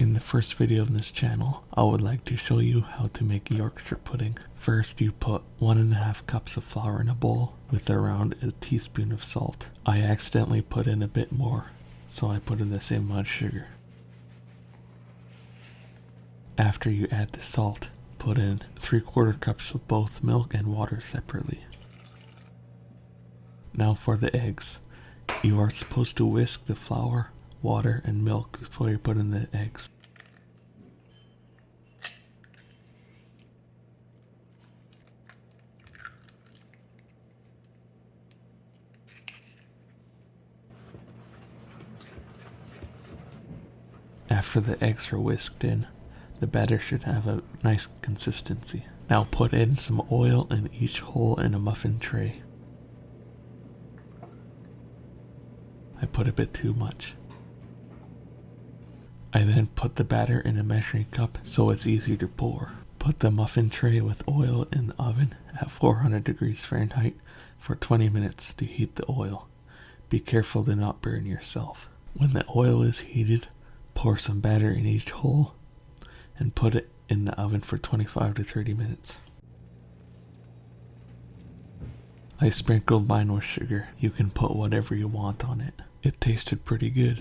In the first video of this channel, I would like to show you how to make Yorkshire pudding. First, you put 1.5 cups of flour in a bowl with around a teaspoon of salt. I accidentally put in a bit more, so I put in the same amount of sugar. After you add the salt, put in 3/4 cups of both milk and water separately. Now for the eggs. You are supposed to whisk the flour, water, and milk before you put in the eggs. After the eggs are whisked in, the batter should have a nice consistency. Now put in some oil in each hole in a muffin tray. I put a bit too much. I then put the batter in a measuring cup so it's easier to pour. Put the muffin tray with oil in the oven at 400 degrees Fahrenheit for 20 minutes to heat the oil. Be careful to not burn yourself. When the oil is heated, pour some batter in each hole and put it in the oven for 25 to 30 minutes. I sprinkled mine with sugar. You can put whatever you want on it. It tasted pretty good.